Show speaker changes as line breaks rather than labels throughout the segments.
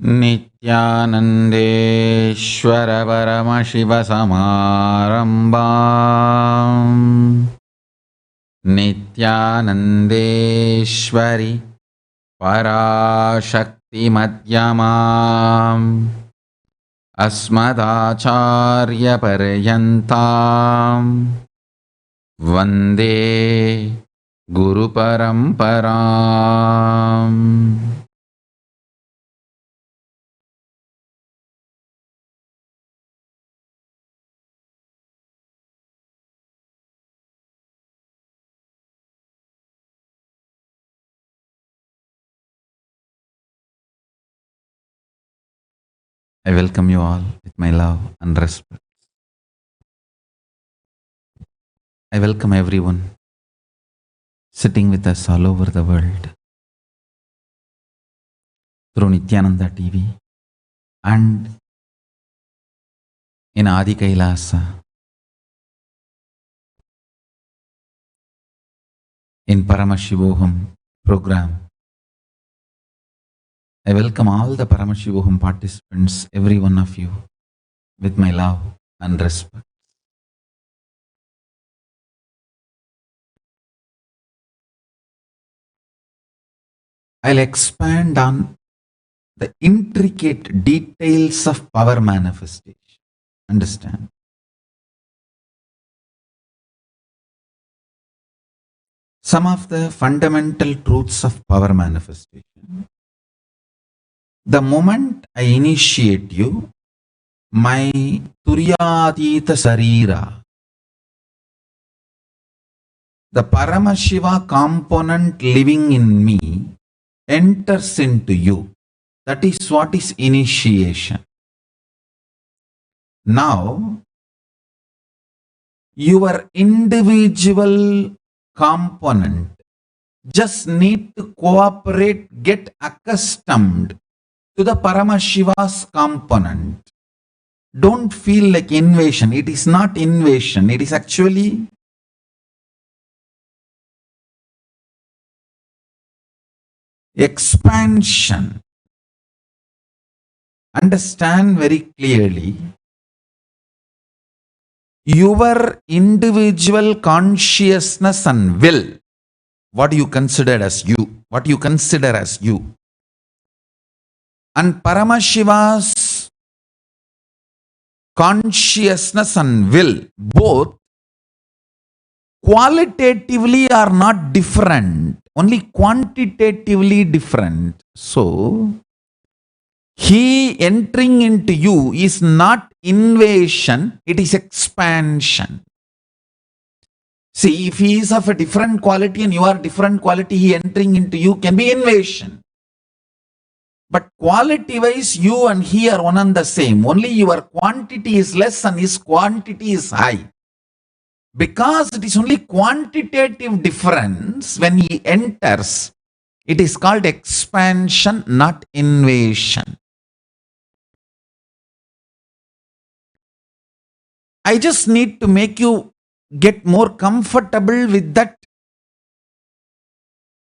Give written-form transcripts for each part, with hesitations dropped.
Nithyanandeshwara Paramashiva Samarambam Nithyanandeshwari Parashakti Madhyamam Asmadacharya Paryantam Vande Guru Paramparam. I welcome you all with my love and respect. I welcome everyone sitting with us all over the world through Nithyananda TV and in Adi Kailasa, in Paramashivoham program. I welcome all the Paramashivoham participants, every one of you, with my love and respect. I'll expand on the intricate details of power manifestation. Understand? Some of the fundamental truths of power manifestation. The moment I initiate you, my Turyatita Sarira, the Paramashiva component living in me, enters into you. That is what is initiation. Now, your individual component just need to cooperate, get accustomed to the Paramashiva's component. Don't feel like invasion. It is not invasion. It is actually expansion. Understand very clearly. Your individual consciousness and will, what you consider as you, and Paramashiva's consciousness and will, both qualitatively are not different, only quantitatively different. So, he entering into you is not invasion, it is expansion. See, if he is of a different quality and you are different quality, he entering into you can be invasion. But quality-wise, you and he are one and the same. Only your quantity is less and his quantity is high. Because it is only quantitative difference, when he enters, it is called expansion, not invasion. I just need to make you get more comfortable with that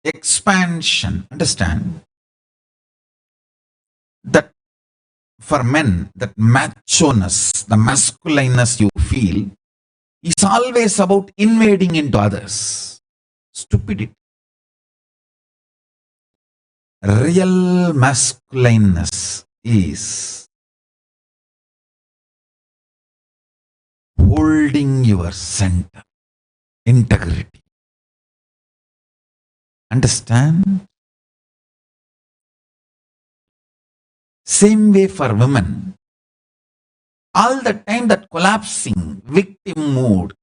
expansion. Understand? That for men, that macho-ness, the masculineness you feel, is always about invading into others. Stupidity. Real masculineness is holding your center, integrity. Understand? Same way for women. All the time that collapsing, victim mood.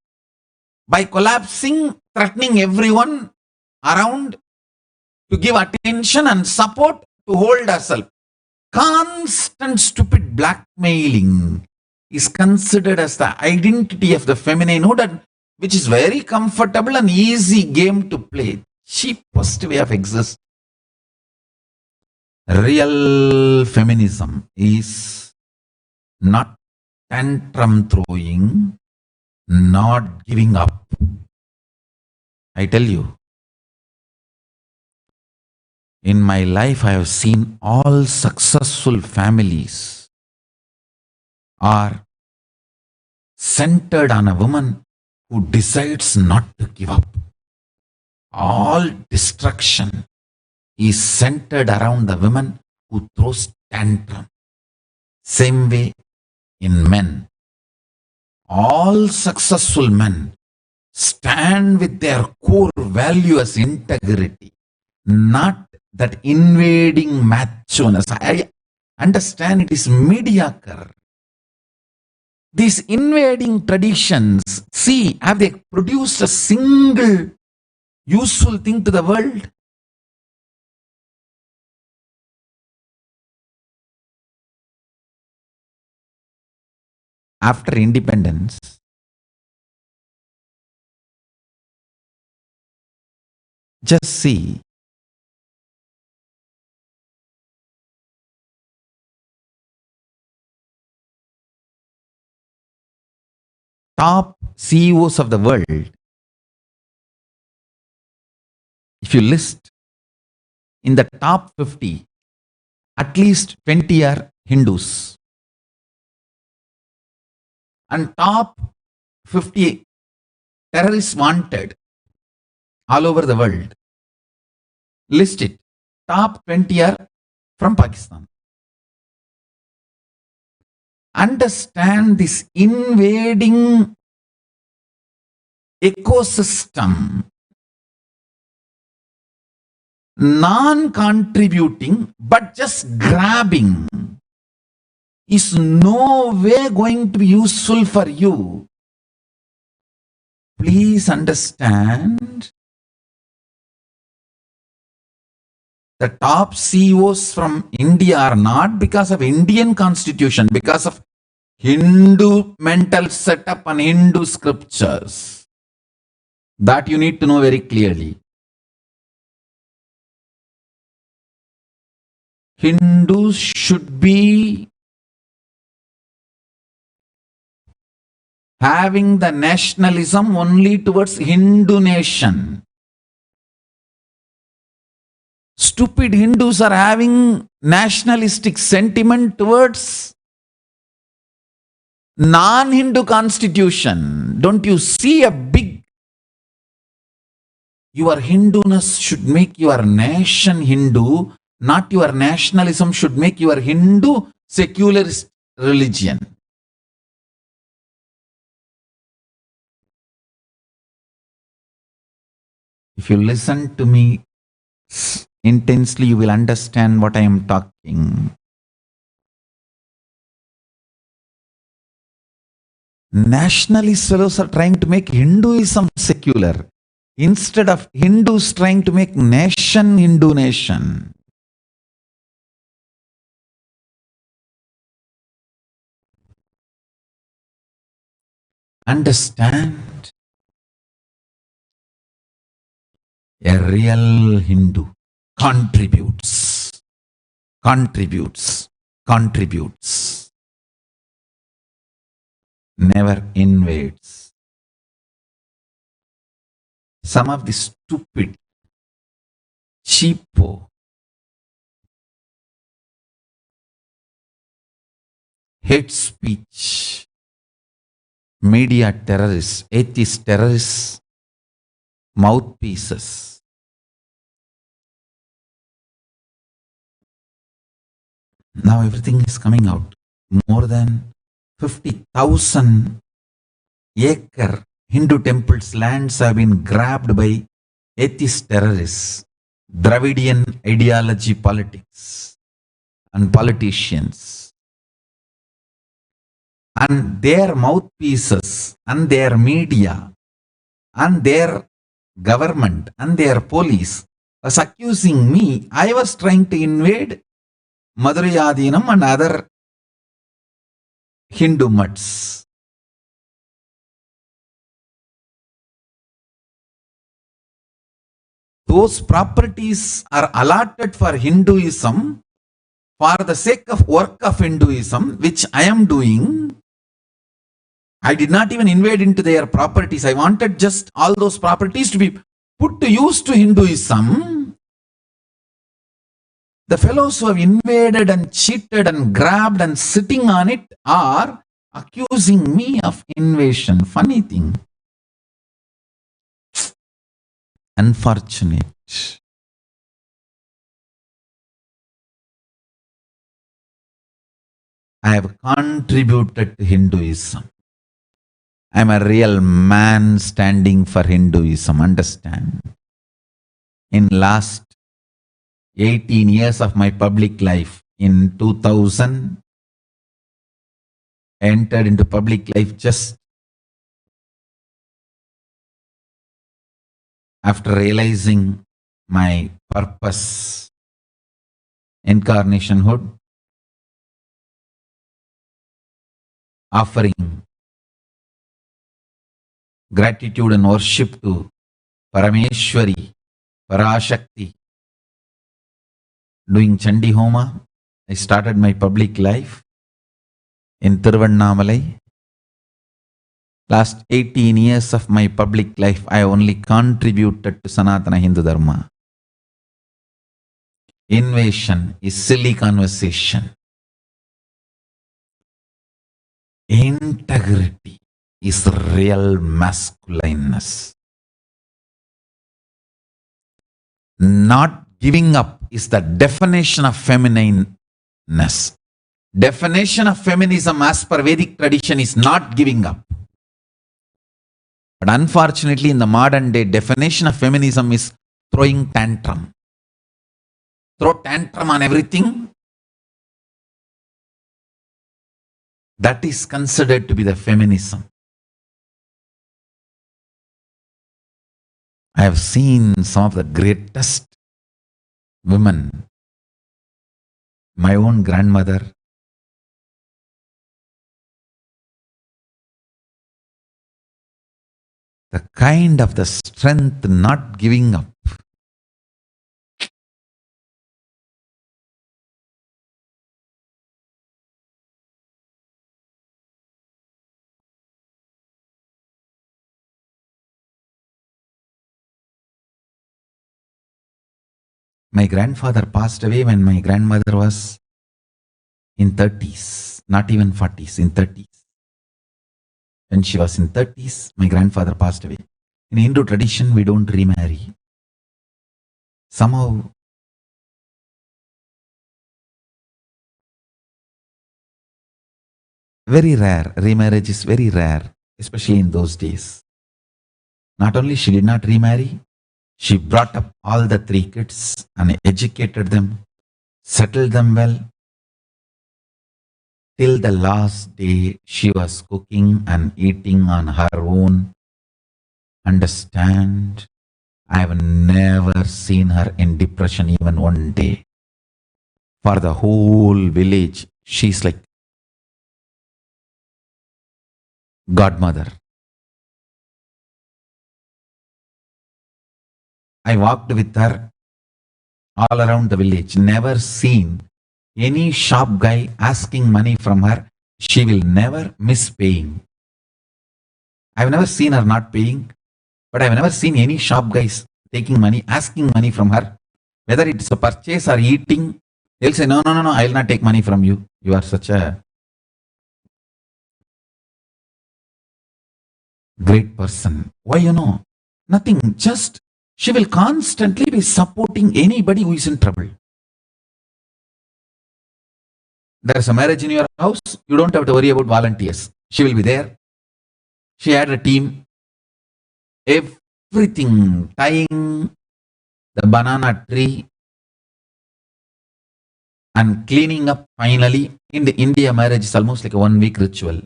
By collapsing, threatening everyone around to give attention and support to hold herself. Constant stupid blackmailing is considered as the identity of the femininehood, which is very comfortable and easy game to play. Cheapest way of existing. Real feminism is not tantrum throwing, not giving up. I tell you. In my life, I have seen all successful families are centered on a woman who decides not to give up. All destruction is centered around the woman who throws tantrum. Same way in men. All successful men stand with their core value as integrity, not that invading macho-ness. I understand it is mediocre. These invading traditions, see, have they produced a single useful thing to the world? After independence, just see, top CEOs of the world, if you list in the top 50, at least 20 are Hindus. And top 50 terrorists wanted all over the world, list it. Top 20 are from Pakistan. Understand this invading ecosystem, non-contributing but just grabbing, is no way going to be useful for you. Please understand, the top CEOs from India are not because of Indian constitution, because of Hindu mental setup and Hindu scriptures. That you need to know very clearly. Hindus should be having the nationalism only towards Hindu nation. Stupid Hindus are having nationalistic sentiment towards non-Hindu constitution. Don't you see a big... Your Hinduness should make your nation Hindu, not your nationalism should make your Hindu secularist religion. If you listen to me intensely, you will understand what I am talking. Nationalist fellows are trying to make Hinduism secular instead of Hindus trying to make nation Hindu nation. Understand? A real Hindu contributes, never invades. Some of the stupid, cheapo, hate speech, media terrorists, atheist terrorists, mouthpieces. Now everything is coming out. More than 50,000 acre Hindu temples lands have been grabbed by atheist terrorists, Dravidian ideology politics and politicians. And their mouthpieces and their media and their government and their police was accusing me. I was trying to invade Madhurayadinam and other Hindu mutts. Those properties are allotted for Hinduism for the sake of work of Hinduism, which I am doing. I did not even invade into their properties. I wanted just all those properties to be put to use to Hinduism. The fellows who have invaded and cheated and grabbed and sitting on it are accusing me of invasion. Funny thing. Unfortunate. I have contributed to Hinduism. I am a real man standing for Hinduism. Understand? In last 18 years of my public life, in 2000, I entered into public life just after realizing my purpose, incarnationhood, offering gratitude and worship to Parameshwari, Parashakti, doing Chandi Homa. I started my public life in Tiruvannamalai. Last 18 years of my public life, I only contributed to Sanatana Hindu Dharma. Invasion is silly conversation. Integrity is real masculineness. Not giving up is the definition of feminineness. Definition of feminism as per Vedic tradition is not giving up. But unfortunately, in the modern day, definition of feminism is throwing tantrum. Throw tantrum on everything. That is considered to be the feminism. I have seen some of the greatest women. My own grandmother. The kind of the strength not giving up. My grandfather passed away when my grandmother was in 30s, not even 40s, in 30s. When she was in 30s, my grandfather passed away. In Hindu tradition, we don't remarry. Somehow, very rare. Remarriage is very rare, especially in those days. Not only she did not remarry, she brought up all the 3 kids and educated them, settled them well. Till the last day, she was cooking and eating on her own. Understand? I have never seen her in depression even one day. For the whole village, she's like godmother. I walked with her all around the village, never seen any shop guy asking money from her. She will never miss paying. I've never seen her not paying, but I've never seen any shop guys taking money, asking money from her. Whether it's a purchase or eating, they'll say, no, I will not take money from you. You are such a great person. Why, nothing, just she will constantly be supporting anybody who is in trouble. There's a marriage in your house, you don't have to worry about volunteers. She will be there. She had a team. Everything, tying the banana tree and cleaning up finally. In the India, marriage is almost like a 1-week ritual.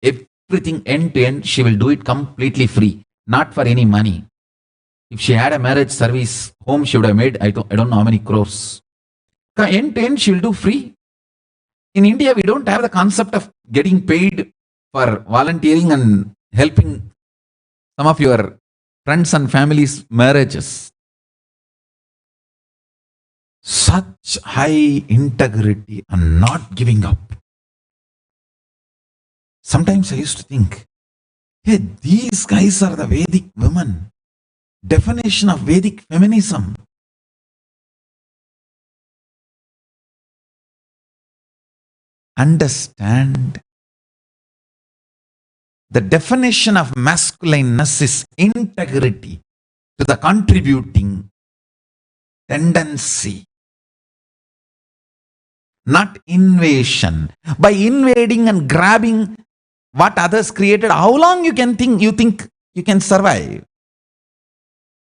Everything end to end, she will do it completely free, not for any money. If she had a marriage service home, she would have made, I don't know how many crores. End to end, she will do free. In India, we don't have the concept of getting paid for volunteering and helping some of your friends and families' marriages. Such high integrity and not giving up. Sometimes I used to think, hey, these guys are the Vedic women. Definition of Vedic feminism. understand the definition of masculineness is integrity to the contributing tendency, not invasion. By invading and grabbing what others created, how long you think you can survive?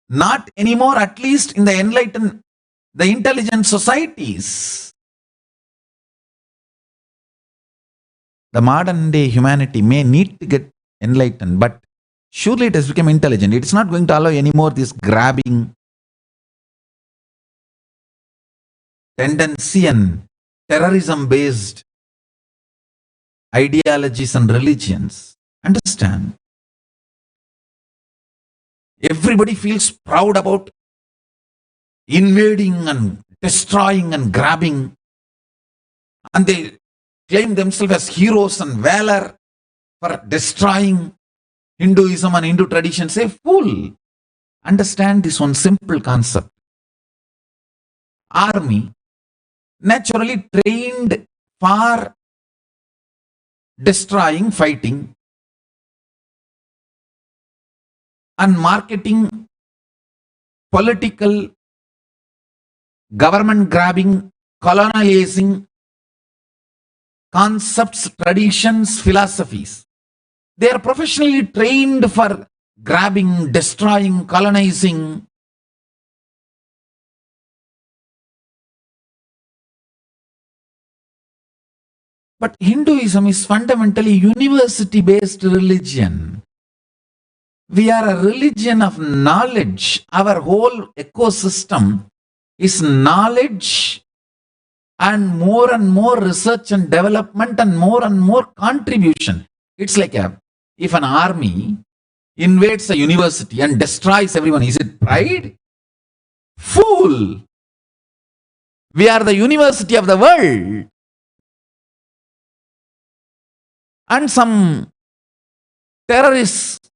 Not anymore, at least in the enlightened, the intelligent societies. The modern day humanity may need to get enlightened, but surely it has become intelligent. It's not going to allow anymore this grabbing tendency and terrorism-based ideologies and religions. Understand? Everybody feels proud about invading and destroying and grabbing, and they claim themselves as heroes and valor for destroying Hinduism and Hindu tradition. Say, fool! Understand this one simple concept. Army naturally trained for destroying, fighting, and marketing, political, government grabbing, colonizing concepts, traditions, philosophies. They are professionally trained for grabbing, destroying, colonizing. But Hinduism is fundamentally university-based religion. We are a religion of knowledge. Our whole ecosystem is knowledge and more research and development and more contribution. It's like if an army invades a university and destroys everyone, is it pride? Fool! We are the university of the world. And some terrorists,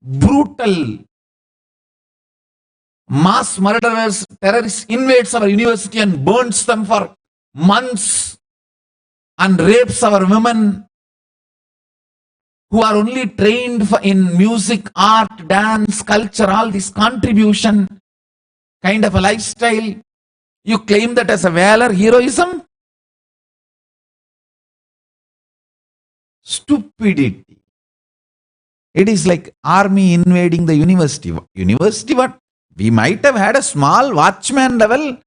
brutal mass murderers, terrorists invades our university and burns them for months and rapes our women who are only trained in music, art, dance, culture, all this contribution kind of a lifestyle. You claim that as a valor, heroism? Stupidity. It is like army invading the university. University what? We might have had a small watchman level,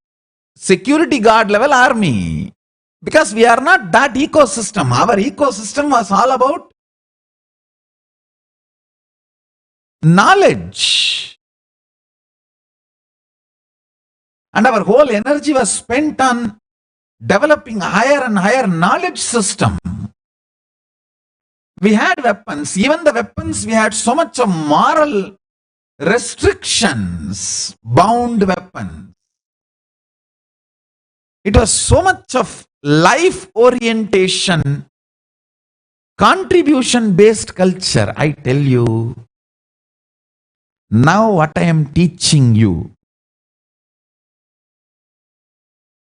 security guard level army. Because we are not that ecosystem. Our ecosystem was all about knowledge. And our whole energy was spent on developing higher and higher knowledge system. We had weapons. Even the weapons, we had so much of moral restrictions, bound weapons. It was so much of life orientation, contribution based culture. I tell you, now what I am teaching you,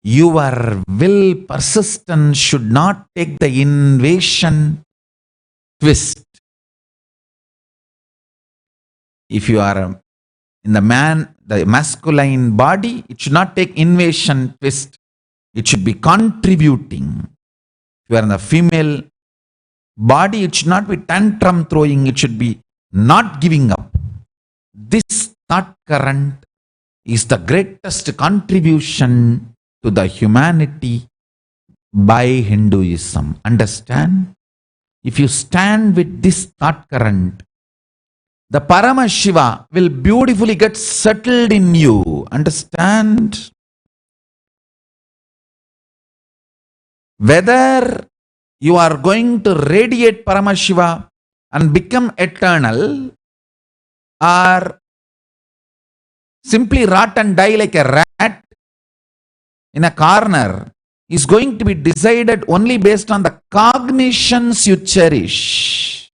your will persistence should not take the invasion twist. If you are in the masculine body, it should not take invasion twist. It should be contributing. If you are in the female body, it should not be tantrum throwing. It should be not giving up. This thought current is the greatest contribution to the humanity by Hinduism. Understand? If you stand with this thought current, the Paramashiva will beautifully get settled in you. Understand? Whether you are going to radiate Paramashiva and become eternal, or simply rot and die like a rat in a corner, is going to be decided only based on the cognitions you cherish.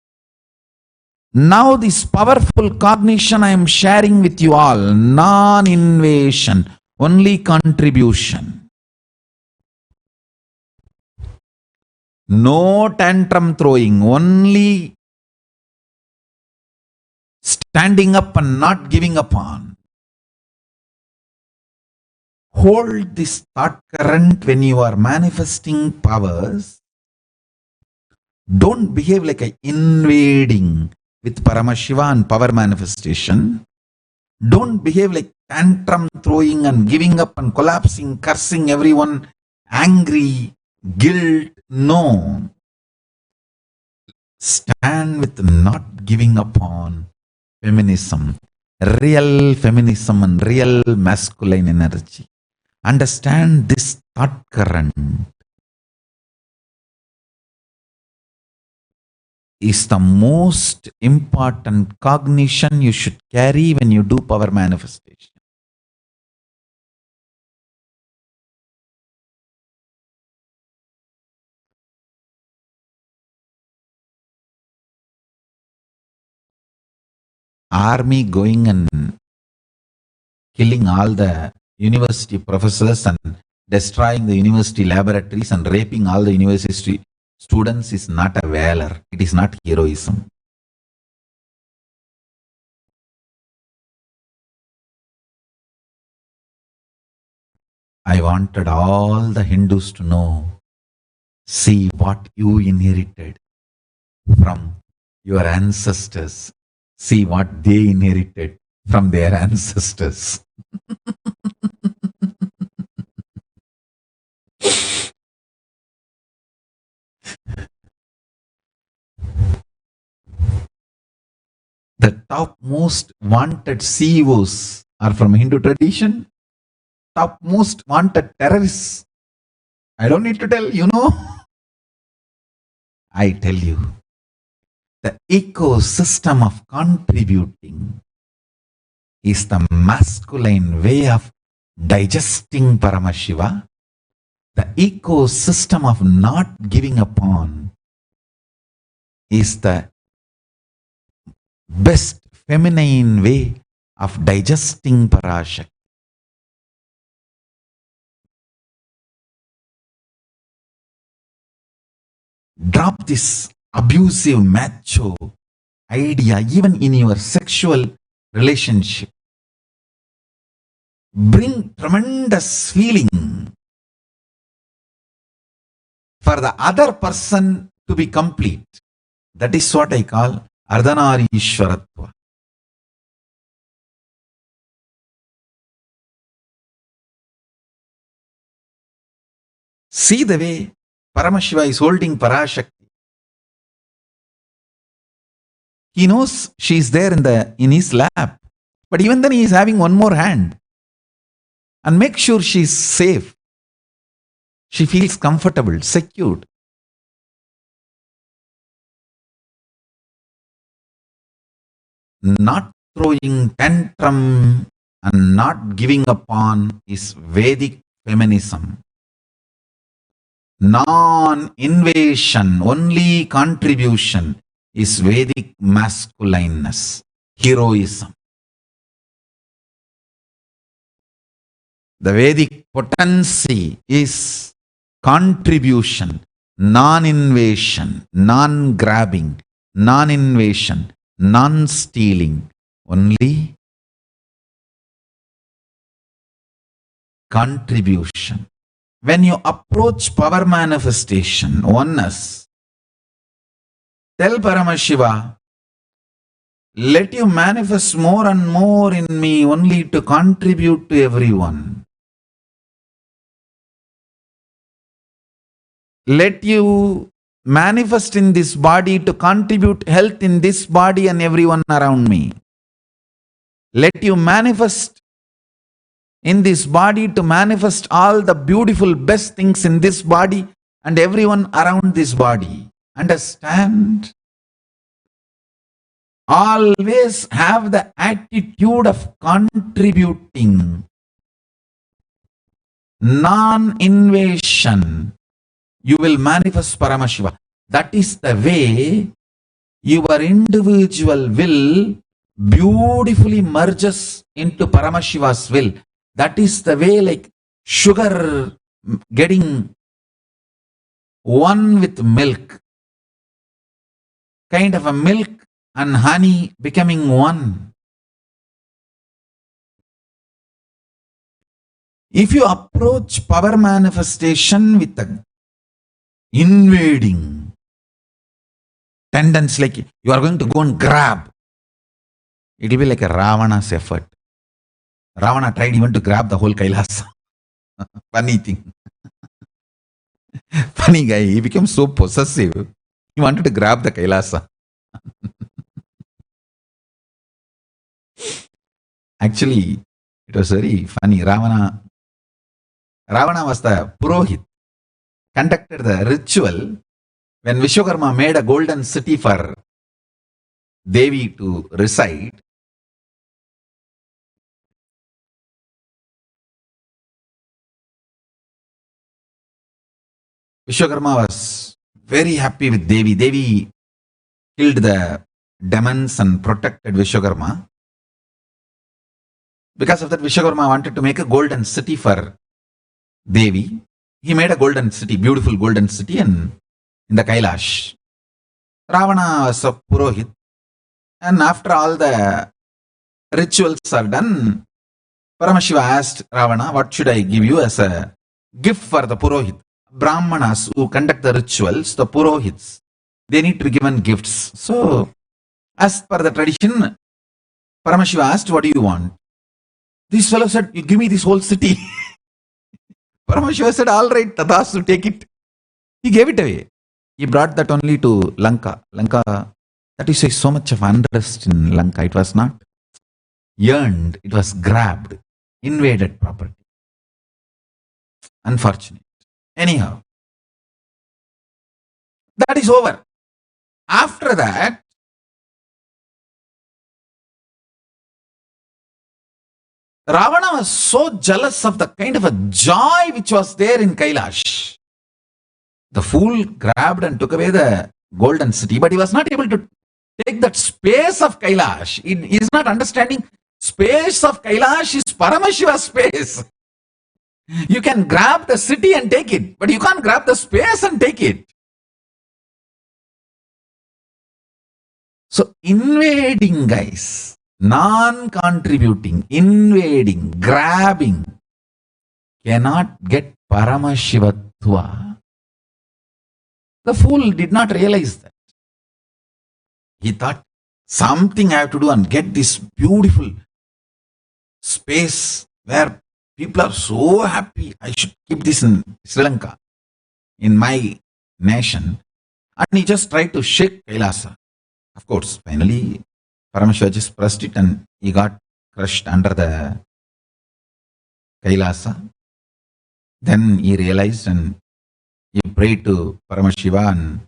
Now this powerful cognition I am sharing with you all, non-invasion, only contribution. No tantrum throwing, only standing up and not giving up on. Hold this thought current when you are manifesting powers. Don't behave like an invading with Paramashiva and power manifestation. Don't behave like tantrum throwing and giving up and collapsing, cursing everyone, angry, guilt. No. Stand with not giving up on feminism, real feminism and real masculine energy. Understand this thought current is the most important cognition you should carry when you do power manifestation. Army going and killing all the university professors and destroying the university laboratories and raping all the university students is not a valor. It is not heroism. I wanted all the Hindus to know, see what you inherited from your ancestors. See what they inherited from their ancestors. The top most wanted CEOs are from Hindu tradition. Top most wanted terrorists. I don't need to tell, you know. I tell you. The ecosystem of contributing is the masculine way of digesting Paramashiva. The ecosystem of not giving upon is the best feminine way of digesting Parashakti. Drop this abusive macho idea even in your sexual relationship. Bring tremendous feeling for the other person to be complete. That is what I call Ardhanarishwaratva. See the way Paramashiva is holding Parashakti. He knows she is there in his lap. But even then he is having one more hand. And make sure she is safe. She feels comfortable, secured. Not throwing tantrum and not giving upon is Vedic feminism. Non-invasion, only contribution is Vedic masculineness, heroism. The Vedic potency is contribution, non-invasion, non-grabbing, non-invasion, non-stealing, only contribution. When you approach power manifestation, oneness, tell Paramashiva, let you manifest more and more in me only to contribute to everyone. Let you manifest in this body to contribute health in this body and everyone around me. Let you manifest in this body to manifest all the beautiful best things in this body and everyone around this body. Understand? Always have the attitude of contributing. Non-invasion. You will manifest Paramashiva. That is the way your individual will beautifully merges into Paramashiva's will. That is the way, like sugar getting one with milk, kind of a milk and honey becoming one. If you approach power manifestation with a invading tendency, like you are going to go and grab, it will be like a Ravana's effort. Ravana tried even to grab the whole Kailasa. Funny thing. Funny guy, he became so possessive. He wanted to grab the Kailasa. Actually, it was very funny. Ravana was the Purohit, conducted the ritual when Vishwakarma made a golden city for Devi to reside. Vishwakarma was very happy with Devi. Devi killed the demons and protected Vishwakarma. Because of that, Vishwakarma wanted to make a golden city for Devi. He made a golden city, beautiful golden city, and in the Kailash. Ravana was a Purohit, and after all the rituals are done, Paramashiva asked Ravana, what should I give you as a gift for the Purohit? Brahmanas who conduct the rituals, the Purohits, they need to be given gifts. So, as per the tradition, Paramashiva asked, what do you want? This fellow said, you give me this whole city. Paramashiva said, all right, Tadastu, take it. He gave it away. He brought that only to Lanka. Lanka, that is why so much of unrest in Lanka. It was not yearned, it was grabbed, invaded property. Unfortunate. Anyhow, that is over. After that, Ravana was so jealous of the kind of a joy which was there in Kailash. The fool grabbed and took away the golden city, but he was not able to take that space of Kailash. He is not understanding space of Kailash is Paramashiva's space. You can grab the city and take it, but you can't grab the space and take it. So invading, guys, non-contributing, invading, grabbing, cannot get Paramashivatva. The fool did not realize that. He thought, something I have to do and get this beautiful space where people are so happy. I should keep this in Sri Lanka, in my nation. And he just tried to shake Kailasa. Of course, finally, Paramashiva just pressed it and he got crushed under the Kailasa. Then he realized and he prayed to Paramashiva and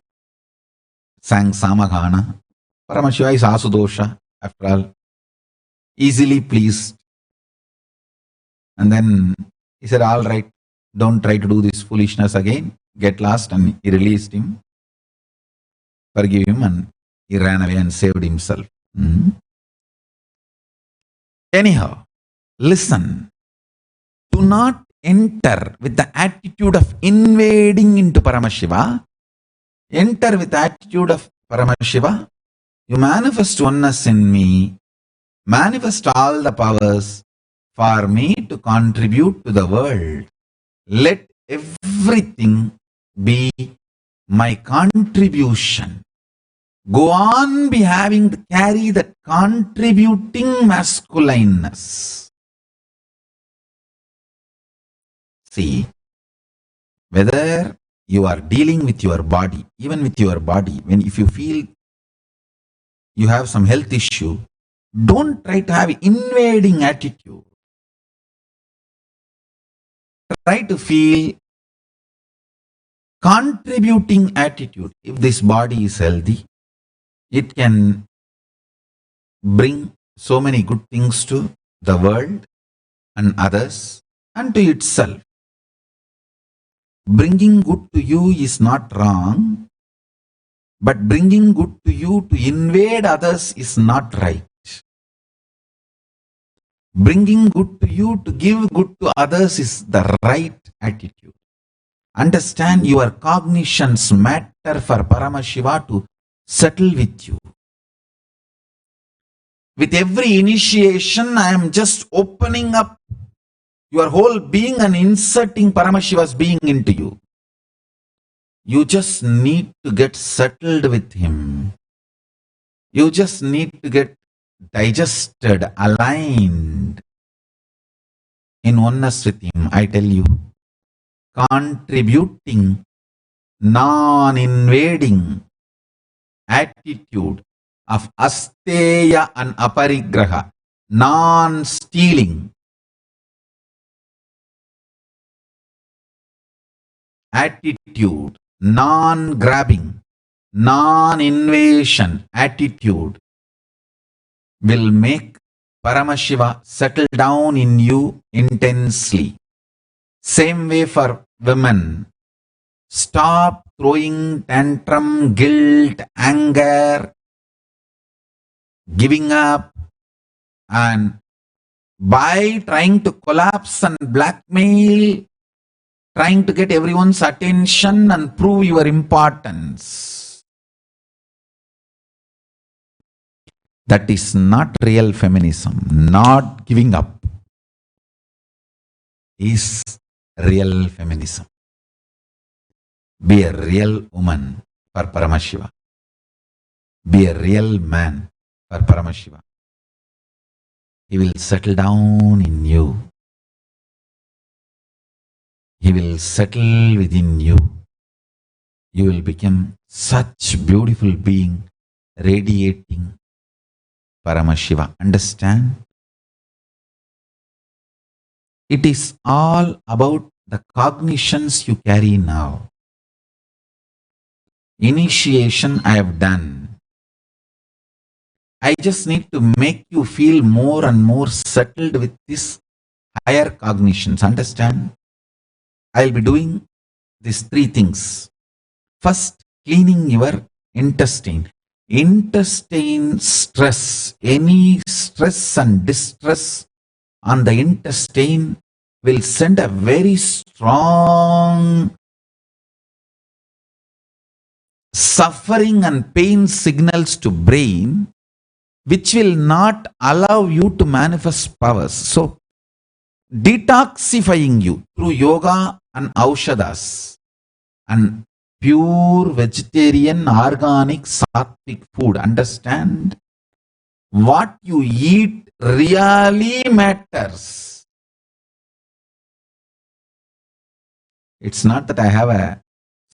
sang Samagana. Paramashiva is Asudosha, after all, easily pleased. And then he said, all right, don't try to do this foolishness again, get lost, and he released him, forgive him, and he ran away and saved himself. Anyhow, listen, do not enter with the attitude of invading into Paramashiva. Enter with the attitude of Paramashiva. You manifest oneness in me, manifest all the powers for me to contribute to the world. Let everything be my contribution. Go on be having to carry that contributing masculineness. See, whether you are dealing with your body, even with your body, if you feel you have some health issue, don't try to have invading attitude. Try to feel contributing attitude. If this body is healthy, it can bring so many good things to the world and others and to itself. Bringing good to you is not wrong, but bringing good to you to invade others is not right. Bringing good to you to give good to others is the right attitude. Understand your cognitions matter for Paramashiva to settle with you. With every initiation, I am just opening up your whole being and inserting Paramashiva's being into you. You just need to get settled with him. You just need to get digested, aligned in oneness with him. I tell you, contributing, non-invading attitude of asteya and aparigraha, non-stealing attitude, non-grabbing, non-invasion attitude will make Paramashiva settle down in you intensely. Same way for women. Stop throwing tantrum, guilt, anger, giving up, and by trying to collapse and blackmail, trying to get everyone's attention and prove your importance. That is not real feminism. Not giving up is real feminism. Be a real woman for Paramashiva. Be a real man for Paramashiva. He will settle down in you. He will settle within you. You will become such beautiful being, radiating Paramashiva. Understand? It is all about the cognitions you carry now. Initiation I have done. I just need to make you feel more and more settled with this higher cognitions. Understand? I will be doing these three things. First, cleaning your intestine. Intestine stress, any stress and distress on the intestine will send a very strong suffering and pain signals to brain, which will not allow you to manifest powers. So, detoxifying you through yoga and aushadhas and pure vegetarian, organic, sattvik food. Understand? What you eat really matters. It's not that I have a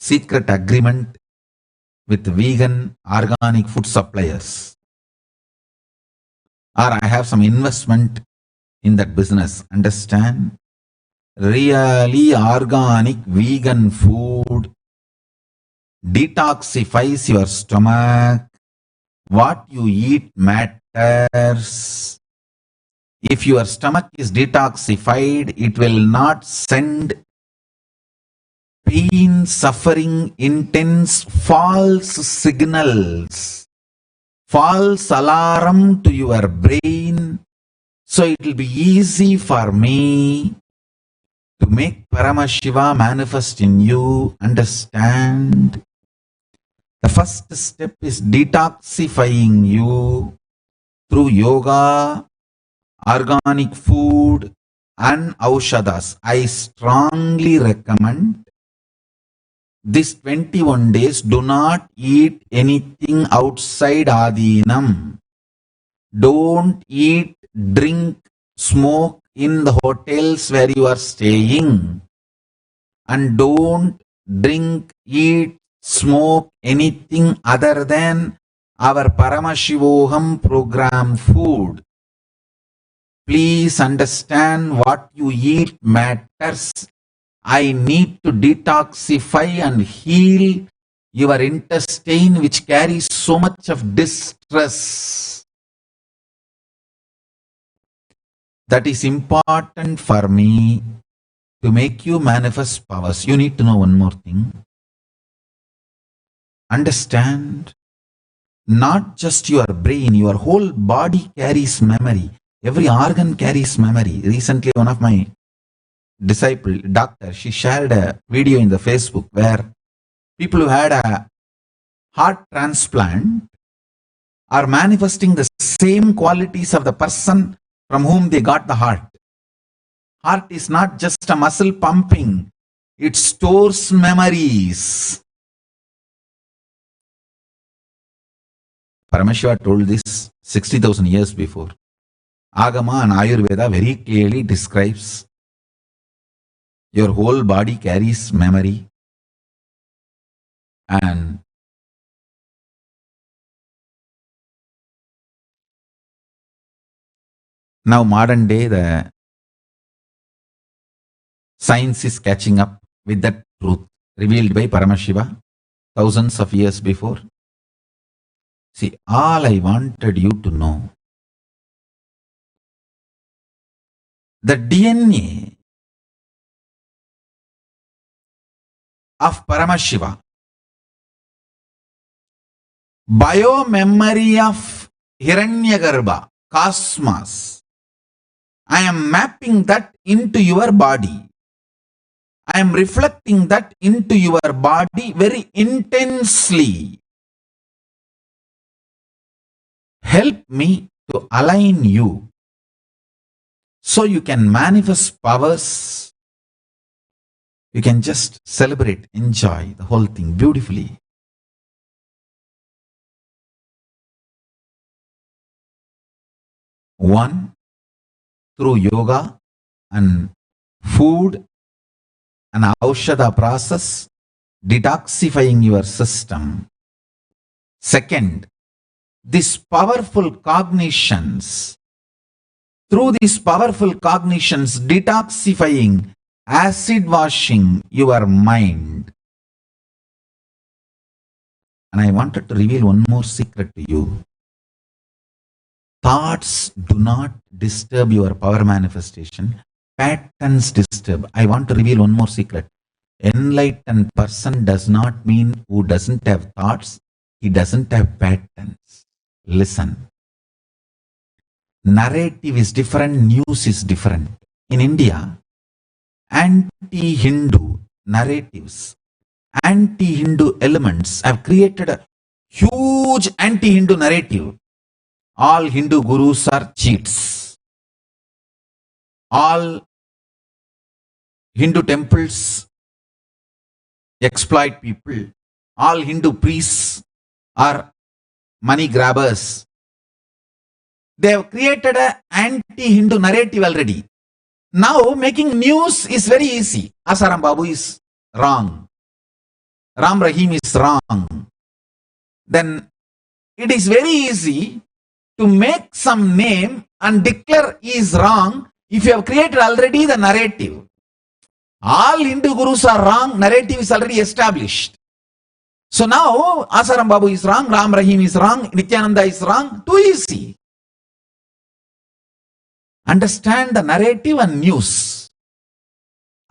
secret agreement with vegan, organic food suppliers, or I have some investment in that business. Understand? Really organic vegan food detoxifies your stomach. What you eat matters. If your stomach is detoxified, it will not send pain, suffering, intense, false signals, false alarm to your brain. So it will be easy for me to make Paramashiva manifest in you. Understand? The first step is detoxifying you through yoga, organic food, and aushadhas. I strongly recommend this 21 days, do not eat anything outside Adinam. Don't eat, drink, smoke in the hotels where you are staying. And don't drink, eat, smoke anything other than our Paramashivoham program food. Please understand, what you eat matters. I need to detoxify and heal your intestine, which carries so much of distress. That is important for me to make you manifest powers. You need to know one more thing. Understand, not just your brain, your whole body carries memory. Every organ carries memory. Recently, one of my disciple, doctor, she shared a video in the Facebook where people who had a heart transplant are manifesting the same qualities of the person from whom they got the heart. Heart is not just a muscle pumping, it stores memories. Paramashiva told this 60,000 years before. Agama and Ayurveda very clearly describes your whole body carries memory, and now modern day the science is catching up with that truth revealed by Paramashiva thousands of years before. See, all I wanted you to know, the DNA of Paramashiva, bio-memory of Hiranyagarbha, cosmos, I am mapping that into your body. I am reflecting that into your body very intensely. Help me to align you so you can manifest powers. You can just celebrate, enjoy the whole thing beautifully. One, through yoga and food and aushadha process, detoxifying your system. Second, these powerful cognitions, through these powerful cognitions, detoxifying, acid washing your mind. And I wanted to reveal one more secret to you. Thoughts do not disturb your power manifestation. Patterns disturb. I want to reveal one more secret. Enlightened person does not mean who doesn't have thoughts. He doesn't have patterns. Listen. Narrative is different. News is different. In India, anti-Hindu narratives, anti-Hindu elements have created a huge anti-Hindu narrative. All Hindu gurus are cheats. All Hindu temples exploit people. All Hindu priests are money grabbers. They have created an anti-Hindu narrative already. Now making news is very easy. Asaram Babu is wrong. Ram Rahim is wrong. Then it is very easy to make some name and declare he is wrong if you have created already the narrative. All Hindu gurus are wrong, narrative is already established. So now Asaram Babu is wrong, Ram Rahim is wrong, Nithyananda is wrong, too easy. Understand the narrative and news.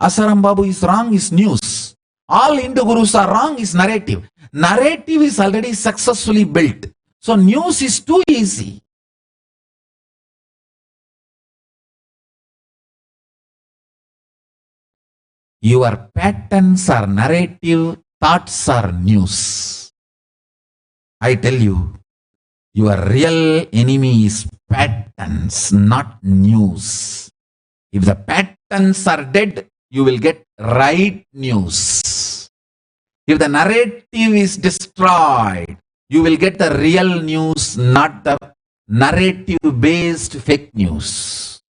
Asaram Babu is wrong is news. All Hindu gurus are wrong is narrative. Narrative is already successfully built. So news is too easy. Your patterns are narrative, thoughts are news. I tell you, your real enemy is patterns, not news. If the patterns are dead, you will get right news. If the narrative is destroyed, you will get the real news, not the narrative-based fake news.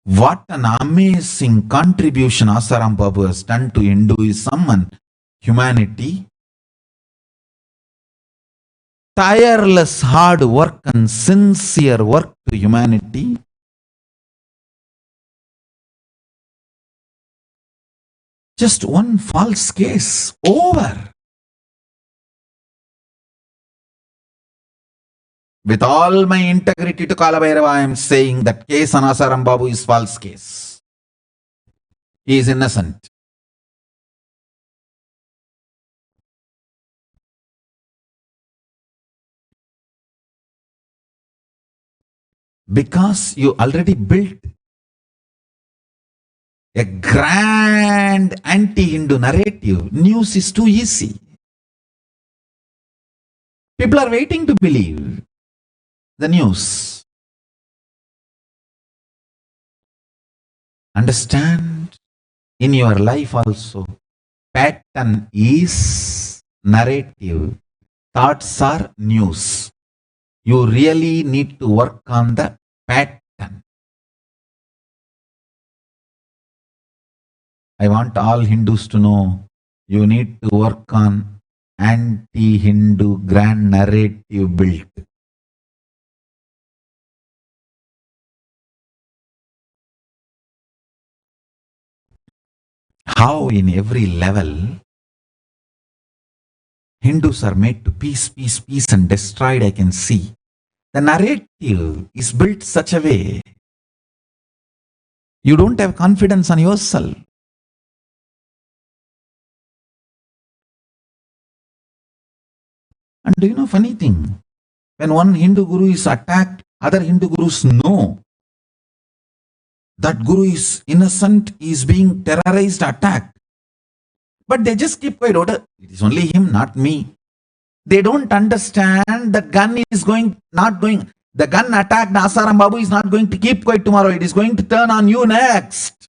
What an amazing contribution Asaram Babu has done to Hinduism and humanity. Tireless hard work and sincere work to humanity. Just one false case, over. With all my integrity to Kalabhairava, I am saying that case on Asaram Babu is false case. He is innocent. Because you already built a grand anti-Hindu narrative. News is too easy. People are waiting to believe the news. Understand, in your life also, pattern is narrative. Thoughts are news. You really need to work on the pattern. I want all Hindus to know you need to work on anti-Hindu grand narrative built. How in every level Hindus are made to peace, peace, peace and destroyed, I can see. The narrative is built such a way you don't have confidence on yourself. And do you know funny thing? When one Hindu guru is attacked, other Hindu gurus know that guru is innocent, is being terrorized, attacked. But they just keep quiet. It is only him, not me. They don't understand that gun is not going. The gun attacked Asaram Babu is not going to keep quiet tomorrow. It is going to turn on you next.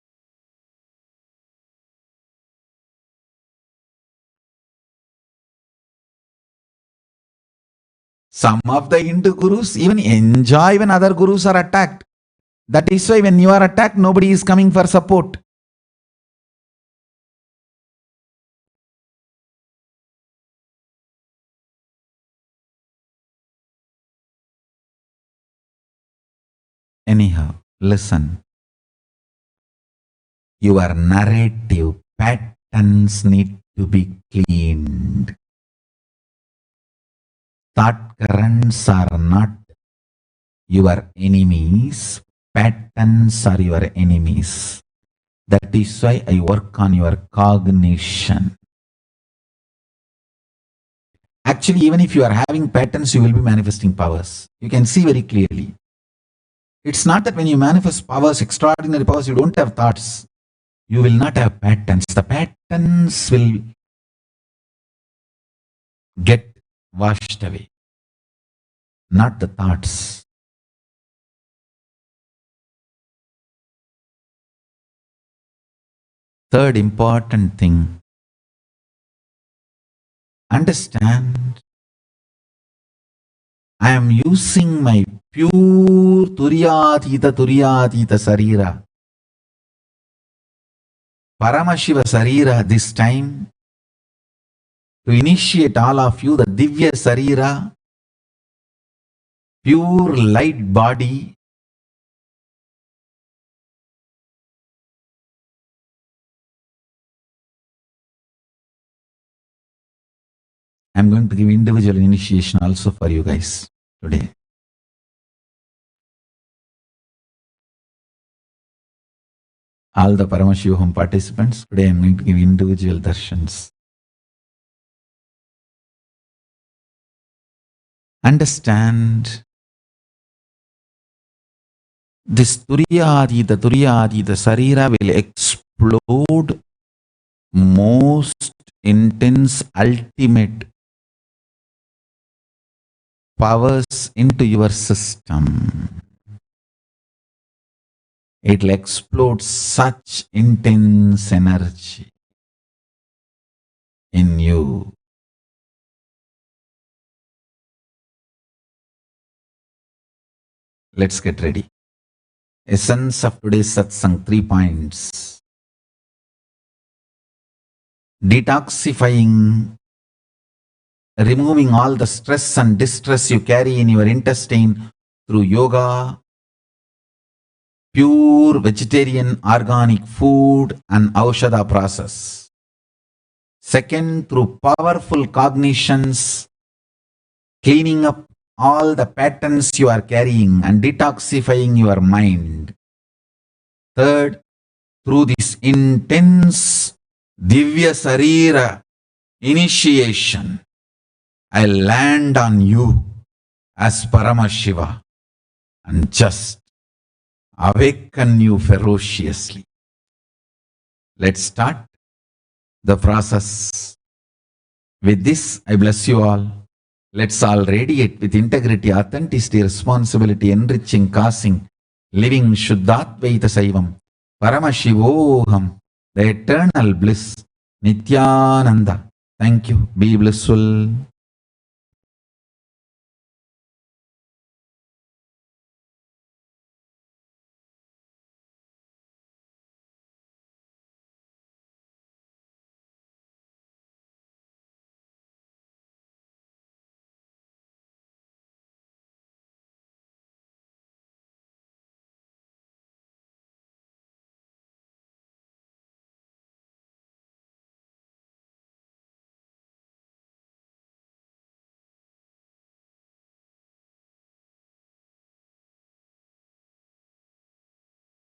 Some of the Hindu gurus even enjoy when other gurus are attacked. That is why when you are attacked, nobody is coming for support. Anyhow, listen. Your narrative patterns need to be cleaned. Thought currents are not your enemies. Patterns are your enemies. That is why I work on your cognition. Actually, even if you are having patterns, you will be manifesting powers. You can see very clearly. It's not that when you manifest powers, extraordinary powers, you don't have thoughts. You will not have patterns. The patterns will get washed away, not the thoughts. Third important thing, understand, I am using my pure Turyatita Sarira, Paramashiva Sarira this time to initiate all of you the Divya Sarira, pure light body, I am going to give individual initiation also for you guys today. All the Paramashivoham participants, today I am going to give individual darshans. Understand, this Turyadita Sarira will explode most intense, ultimate powers into your system. It will explode such intense energy in you. Let's get ready. Essence of today's satsang, 3 points. Detoxifying, removing all the stress and distress you carry in your intestine through yoga, pure vegetarian organic food and aushadha process. Second, through powerful cognitions, cleaning up all the patterns you are carrying and detoxifying your mind. Third, through this intense Divya Sarira initiation, I land on you as Paramashiva and just awaken you ferociously. Let's start the process. With this, I bless you all. Let's all radiate with integrity, authenticity, responsibility, enriching, causing, living Shuddhatvaita Saivam, Paramashivoham, the eternal bliss, Nithyananda. Thank you. Be blissful.